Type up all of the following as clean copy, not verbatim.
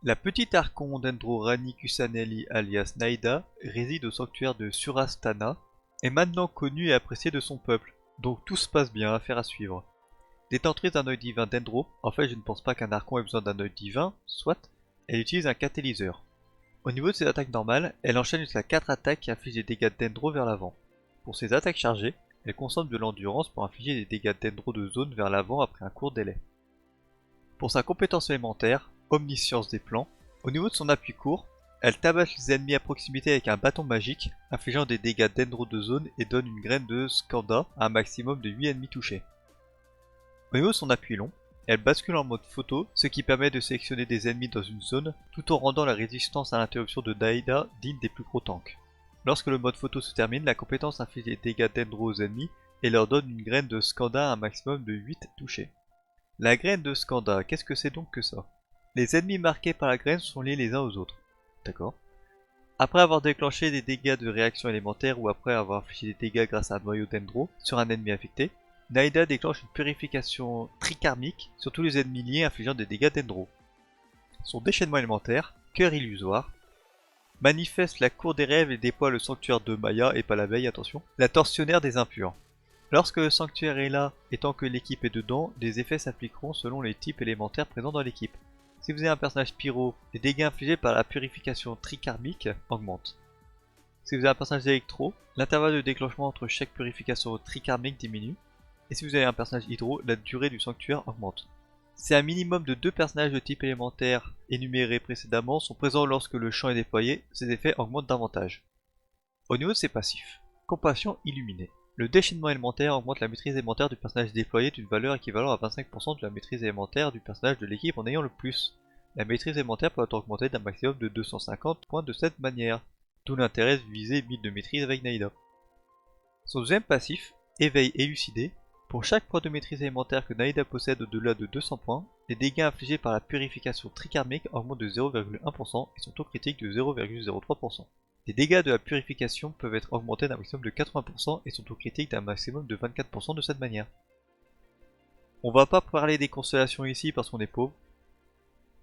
La petite archon Dendro Rani Kusanelli alias Naïda réside au sanctuaire de Surasthana, est maintenant connue et appréciée de son peuple, donc tout se passe bien, affaire à suivre. Détentrice d'un œil divin Dendro, en fait je ne pense pas qu'un archon ait besoin d'un œil divin, soit, elle utilise un catalyseur. Au niveau de ses attaques normales, elle enchaîne jusqu'à 4 attaques qui infligent des dégâts de Dendro vers l'avant. Pour ses attaques chargées, elle consomme de l'endurance pour infliger des dégâts de Dendro de zone vers l'avant après un court délai. Pour sa compétence élémentaire, Omniscience des plans, au niveau de son appui court, elle tabasse les ennemis à proximité avec un bâton magique, infligeant des dégâts d'Endro de zone et donne une graine de Skanda à un maximum de 8 ennemis touchés. Au niveau de son appui long, elle bascule en mode photo, ce qui permet de sélectionner des ennemis dans une zone, tout en rendant la résistance à l'interruption de Naïda digne des plus gros tanks. Lorsque le mode photo se termine, la compétence inflige des dégâts d'Endro aux ennemis et leur donne une graine de Skanda à un maximum de 8 touchés. La graine de Skanda, qu'est-ce que c'est donc que ça? Les ennemis marqués par la graine sont liés les uns aux autres. D'accord. Après avoir déclenché des dégâts de réaction élémentaire ou après avoir infligé des dégâts grâce à un noyau Dendro sur un ennemi affecté, Naïda déclenche une purification trikarmique sur tous les ennemis liés infligeant des dégâts Dendro. Son déchaînement élémentaire, cœur illusoire, manifeste la cour des rêves et déploie le sanctuaire de Maya, et pas la veille, attention, la tortionnaire des impurs. Lorsque le sanctuaire est là et tant que l'équipe est dedans, des effets s'appliqueront selon les types élémentaires présents dans l'équipe. Si vous avez un personnage pyro, les dégâts infligés par la purification trikarmique augmentent. Si vous avez un personnage électro, l'intervalle de déclenchement entre chaque purification trikarmique diminue. Et si vous avez un personnage hydro, la durée du sanctuaire augmente. Si un minimum de 2 personnages de type élémentaire énumérés précédemment sont présents lorsque le champ est déployé, ces effets augmentent davantage. Au niveau de ses passifs, Compassion illuminée. Le déchaînement élémentaire augmente la maîtrise élémentaire du personnage déployé d'une valeur équivalente à 25% de la maîtrise élémentaire du personnage de l'équipe en ayant le plus. La maîtrise élémentaire peut être augmentée d'un maximum de 250 points de cette manière, d'où l'intérêt de viser 1000 de maîtrise avec Naïda. Son deuxième passif, Éveil élucidé. Pour chaque point de maîtrise élémentaire que Naïda possède au-delà de 200 points, les dégâts infligés par la purification trikarmique augmentent de 0,1% et son taux critique de 0,03%. Les dégâts de la purification peuvent être augmentés d'un maximum de 80% et son taux critique d'un maximum de 24% de cette manière. On va pas parler des constellations ici parce qu'on est pauvre.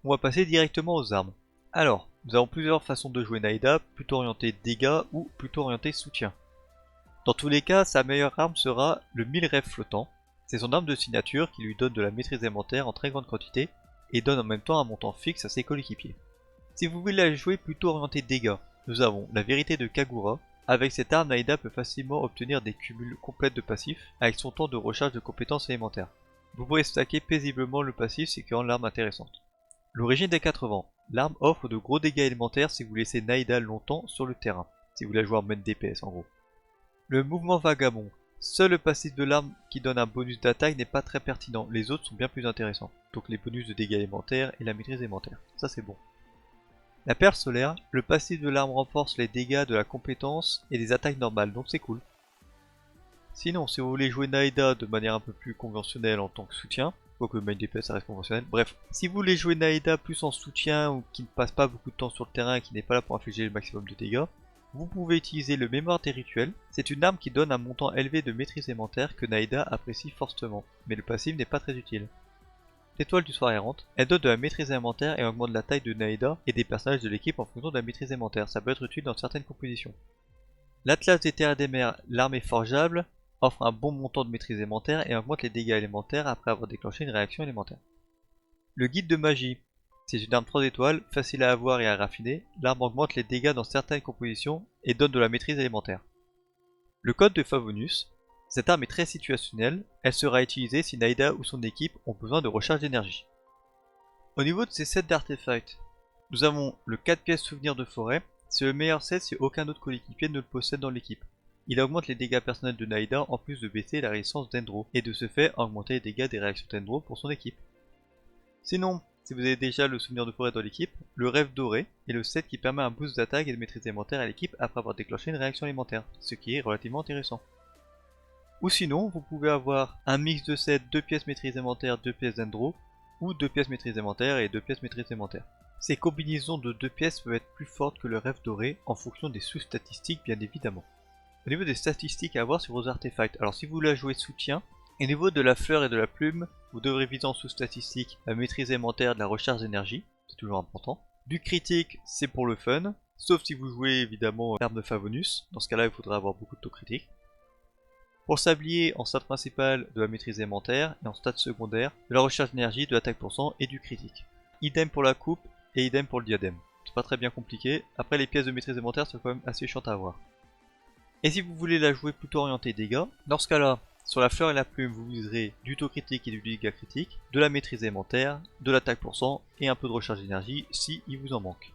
On va passer directement aux armes. Alors, nous avons plusieurs façons de jouer Naïda, plutôt orienté dégâts ou plutôt orienté soutien. Dans tous les cas, sa meilleure arme sera le 1000 rêves flottant. C'est son arme de signature qui lui donne de la maîtrise élémentaire en très grande quantité et donne en même temps un montant fixe à ses coéquipiers. Si vous voulez la jouer plutôt orienté dégâts, nous avons la vérité de Kagura. Avec cette arme, Naïda peut facilement obtenir des cumuls complets de passifs avec son temps de recharge de compétences élémentaires. Vous pourrez stacker paisiblement le passif, ce qui rend l'arme intéressante. L'origine des 4 vents. L'arme offre de gros dégâts élémentaires si vous laissez Naïda longtemps sur le terrain, si vous la jouez en main DPS en gros. Le mouvement vagabond. Seul le passif de l'arme qui donne un bonus d'attaque n'est pas très pertinent, les autres sont bien plus intéressants. Donc les bonus de dégâts élémentaires et la maîtrise élémentaire, ça c'est bon. La perle solaire, le passif de l'arme renforce les dégâts de la compétence et des attaques normales, donc c'est cool. Sinon, si vous voulez jouer Naïda de manière un peu plus conventionnelle en tant que soutien, quoique main DPS ça reste conventionnel, bref. Si vous voulez jouer Naïda plus en soutien ou qui ne passe pas beaucoup de temps sur le terrain et qui n'est pas là pour infliger le maximum de dégâts, vous pouvez utiliser le mémoire des rituels. C'est une arme qui donne un montant élevé de maîtrise élémentaire que Naïda apprécie fortement, mais le passif n'est pas très utile. L'étoile du soir errante, elle donne de la maîtrise élémentaire et augmente la taille de Naïda et des personnages de l'équipe en fonction de la maîtrise élémentaire, ça peut être utile dans certaines compositions. L'Atlas des terres et des mers, l'armée forgeable, offre un bon montant de maîtrise élémentaire et augmente les dégâts élémentaires après avoir déclenché une réaction élémentaire. Le guide de magie, c'est une arme 3 étoiles, facile à avoir et à raffiner, l'arme augmente les dégâts dans certaines compositions et donne de la maîtrise élémentaire. Le code de Favonius, cette arme est très situationnelle, elle sera utilisée si Naïda ou son équipe ont besoin de recharge d'énergie. Au niveau de ces sets d'artefacts, nous avons le 4 pièces souvenir de forêt, c'est le meilleur set si aucun autre coéquipier ne le possède dans l'équipe. Il augmente les dégâts personnels de Naïda en plus de baisser la résistance d'Endro, et de ce fait augmenter les dégâts des réactions d'Endro pour son équipe. Sinon, si vous avez déjà le souvenir de forêt dans l'équipe, le rêve doré est le set qui permet un boost d'attaque et de maîtrise élémentaire à l'équipe après avoir déclenché une réaction élémentaire, ce qui est relativement intéressant. Ou sinon, vous pouvez avoir un mix de sets 2 pièces maîtrise élémentaire, 2 pièces d'Endro, ou 2 pièces maîtrise élémentaire et 2 pièces maîtrise élémentaire. Ces combinaisons de 2 pièces peuvent être plus fortes que le rêve doré en fonction des sous-statistiques bien évidemment. Au niveau des statistiques à avoir sur vos artefacts, alors si vous la jouez soutien, au niveau de la fleur et de la plume, vous devrez viser en sous-statistiques la maîtrise élémentaire de la recharge d'énergie, toujours important. Du critique, c'est pour le fun, sauf si vous jouez évidemment l'arme de Favonius, dans ce cas-là il faudra avoir beaucoup de taux critiques. Pour le sablier, en stat principal de la maîtrise élémentaire et en stat secondaire de la recherche d'énergie, de l'attaque % et du critique. Idem pour la coupe et idem pour le diadème. C'est pas très bien compliqué, après les pièces de maîtrise élémentaire sont quand même assez chiantes à avoir. Et si vous voulez la jouer plutôt orientée dégâts, dans ce cas-là, sur la fleur et la plume, vous viserez du taux critique et du dégât critique, de la maîtrise élémentaire, de l'attaque % et un peu de recharge d'énergie si il vous en manque.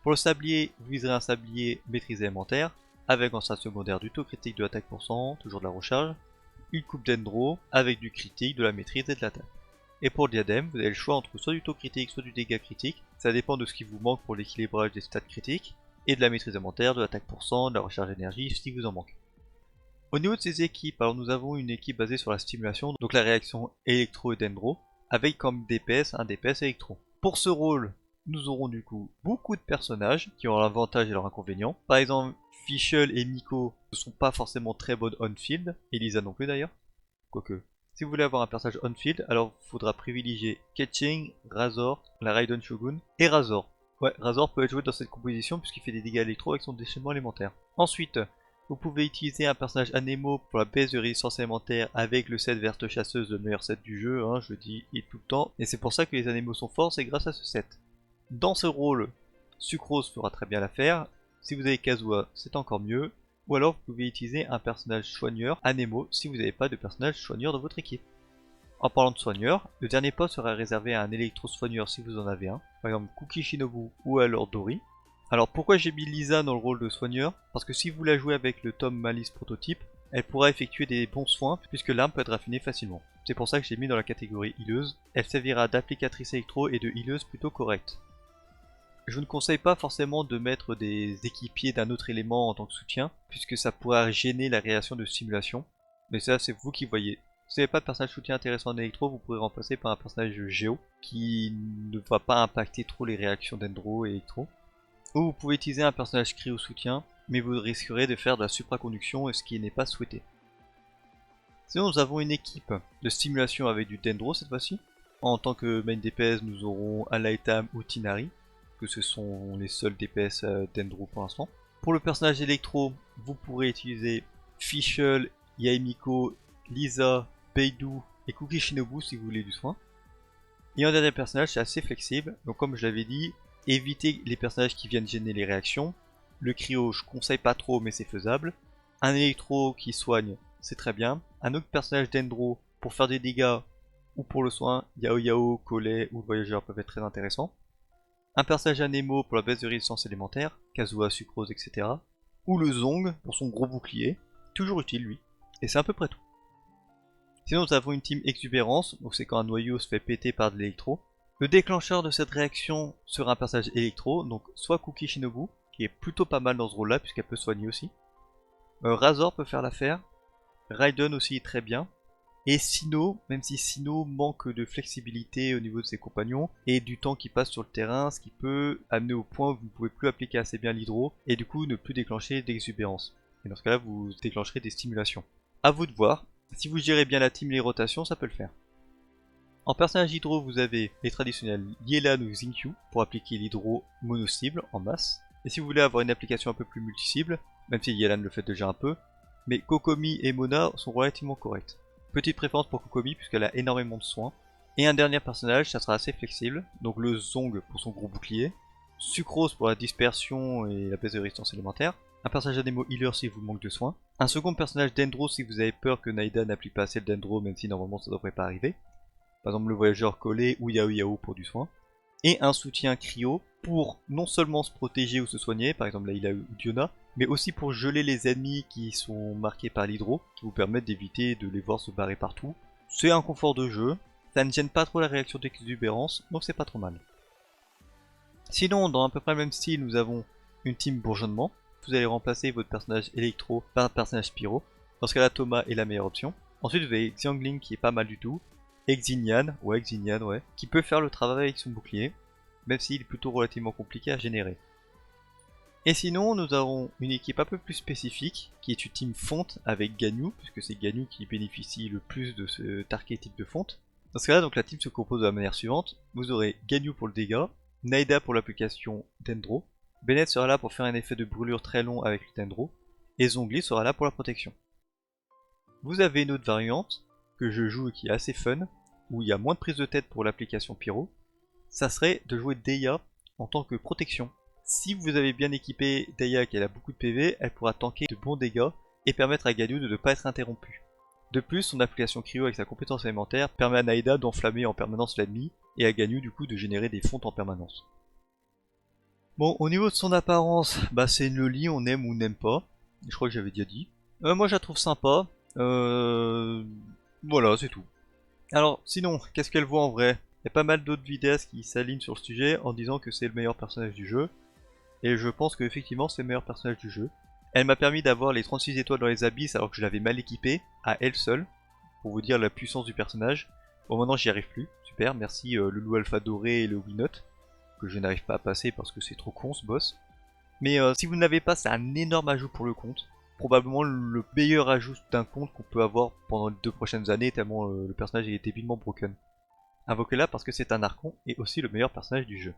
Pour le sablier, vous viserez un sablier maîtrise élémentaire, avec en stat secondaire du taux critique, de l'attaque %, toujours de la recharge, une coupe dendro avec du critique, de la maîtrise et de l'attaque. Et pour le diadème, vous avez le choix entre soit du taux critique, soit du dégât critique, ça dépend de ce qui vous manque pour l'équilibrage des stats critiques, et de la maîtrise élémentaire, de l'attaque %, de la recharge d'énergie si vous en manque. Au niveau de ces équipes, alors nous avons une équipe basée sur la stimulation, donc la réaction électro et dendro, avec comme DPS un DPS électro. Pour ce rôle, nous aurons du coup beaucoup de personnages qui ont l'avantage et leurs inconvénients. Par exemple, Fischl et Miko ne sont pas forcément très bonnes on-field, et Lisa non plus d'ailleurs. Quoique, si vous voulez avoir un personnage on-field, alors il faudra privilégier Keqing, Razor, la Raiden Shogun et Razor. Ouais, Razor peut être joué dans cette composition puisqu'il fait des dégâts électro avec son déchaînement élémentaire. Ensuite, vous pouvez utiliser un personnage Anemo pour la baisse de résistance élémentaire avec le set verte chasseuse, le meilleur set du jeu, je dis et tout le temps. Et c'est pour ça que les Anemo sont forts, c'est grâce à ce set. Dans ce rôle, Sucrose fera très bien l'affaire. Si vous avez Kazuha, c'est encore mieux. Ou alors vous pouvez utiliser un personnage soigneur Anemo si vous n'avez pas de personnage soigneur dans votre équipe. En parlant de soigneur, le dernier poste sera réservé à un électro-soigneur si vous en avez un, par exemple Kuki Shinobu ou alors Dori. Alors pourquoi j'ai mis Lisa dans le rôle de soigneur? Parce que si vous la jouez avec le Tom Malice prototype, elle pourra effectuer des bons soins puisque l'arme peut être affinée facilement. C'est pour ça que j'ai mis dans la catégorie healeuse. Elle servira d'applicatrice électro et de healeuse plutôt correcte. Je vous ne conseille pas forcément de mettre des équipiers d'un autre élément en tant que soutien, puisque ça pourra gêner la réaction de stimulation. Mais ça, c'est vous qui voyez. Si vous n'avez pas de personnage soutien intéressant en électro, vous pourrez remplacer par un personnage Géo, qui ne va pas impacter trop les réactions d'Endro et électro. Ou vous pouvez utiliser un personnage cryo soutien, mais vous risquerez de faire de la supraconduction, ce qui n'est pas souhaité. Sinon, nous avons une équipe de stimulation avec du Dendro cette fois-ci. En tant que main DPS, nous aurons Alaitam ou Tinari, que ce sont les seuls DPS Dendro pour l'instant. Pour le personnage électro, vous pourrez utiliser Fischl, Yaemiko, Lisa, Beidou et Kuki Shinobu si vous voulez du soin. Et en dernier personnage, c'est assez flexible, donc comme je l'avais dit, évitez les personnages qui viennent gêner les réactions. Le cryo, je conseille pas trop, mais c'est faisable. Un électro qui soigne, c'est très bien. Un autre personnage Dendro pour faire des dégâts ou pour le soin, Yao Yao, Collet ou le voyageur peuvent être très intéressants. Un personnage Anemo pour la baisse de résistance élémentaire, Kazuha, Sucrose, etc. Ou le Zong pour son gros bouclier, toujours utile lui. Et c'est à peu près tout. Sinon nous avons une team exubérance, donc c'est quand un noyau se fait péter par de l'électro. Le déclencheur de cette réaction sera un personnage électro, donc soit Kuki Shinobu, qui est plutôt pas mal dans ce rôle là puisqu'elle peut soigner aussi. Razor peut faire l'affaire, Raiden aussi très bien. Et Sinnoh, même si Sinnoh manque de flexibilité au niveau de ses compagnons et du temps qui passe sur le terrain, ce qui peut amener au point où vous ne pouvez plus appliquer assez bien l'hydro et du coup ne plus déclencher d'exubérance. Et dans ce cas-là, vous déclencherez des stimulations. A vous de voir, si vous gérez bien la team et les rotations, ça peut le faire. En personnage hydro, vous avez les traditionnels Yelan ou Xingqiu pour appliquer l'hydro mono-cible en masse. Et si vous voulez avoir une application un peu plus multi-cible, même si Yelan le fait déjà un peu, mais Kokomi et Mona sont relativement corrects. Petite préférence pour Kokomi puisqu'elle a énormément de soins. Et un dernier personnage, ça sera assez flexible, donc le Zong pour son gros bouclier, Sucrose pour la dispersion et la baisse de résistance élémentaire, un personnage Anemo healer si vous manque de soins, un second personnage Dendro si vous avez peur que Naida n'applique pas assez le Dendro même si normalement ça devrait pas arriver, par exemple le voyageur collé ou Yao Yao pour du soin, et un soutien cryo pour non seulement se protéger ou se soigner, par exemple là il a eu Diona, mais aussi pour geler les ennemis qui sont marqués par l'hydro, qui vous permettent d'éviter de les voir se barrer partout. C'est un confort de jeu, ça ne gêne pas trop la réaction d'exubérance, donc c'est pas trop mal. Sinon, dans à peu près le même style, nous avons une team bourgeonnement. Vous allez remplacer votre personnage électro par un personnage pyro. Dans ce cas-là, Thomas est la meilleure option. Ensuite, vous avez Xiangling qui est pas mal du tout. Et Xingyan, qui peut faire le travail avec son bouclier, même s'il est plutôt relativement compliqué à générer. Et sinon, nous avons une équipe un peu plus spécifique, qui est une team fonte avec Ganyu, puisque c'est Ganyu qui bénéficie le plus de cet archétype de fonte. Dans ce cas-là, donc la team se compose de la manière suivante. Vous aurez Ganyu pour le dégât, Naida pour l'application Dendro, Bennett sera là pour faire un effet de brûlure très long avec le Dendro, et Zhongli sera là pour la protection. Vous avez une autre variante, que je joue et qui est assez fun, où il y a moins de prise de tête pour l'application Pyro, ça serait de jouer Deya en tant que protection. Si vous avez bien équipé Deya et qu'elle a beaucoup de PV, elle pourra tanker de bons dégâts et permettre à Ganyu de ne pas être interrompu. De plus, son application Cryo avec sa compétence élémentaire permet à Naida d'enflammer en permanence l'ennemi et à Ganyu du coup de générer des fontes en permanence. Bon, au niveau de son apparence, bah c'est une Loli, on aime ou on n'aime pas. Je crois que j'avais déjà dit. Moi je la trouve sympa. Voilà, c'est tout. Alors, sinon, qu'est-ce qu'elle vaut en vrai? Il y a pas mal d'autres vidéastes qui s'alignent sur le sujet en disant que c'est le meilleur personnage du jeu. Et je pense qu'effectivement c'est le meilleur personnage du jeu. Elle m'a permis d'avoir les 36 étoiles dans les abysses alors que je l'avais mal équipée, à elle seule, pour vous dire la puissance du personnage. Bon maintenant j'y arrive plus, super, merci le loup alpha doré et le Winot, que je n'arrive pas à passer parce que c'est trop con ce boss. Mais si vous ne l'avez pas, c'est un énorme ajout pour le compte. Probablement le meilleur ajout d'un compte qu'on peut avoir pendant les 2 prochaines années, tellement le personnage est débilement broken. Invoquez-la parce que c'est un archon et aussi le meilleur personnage du jeu.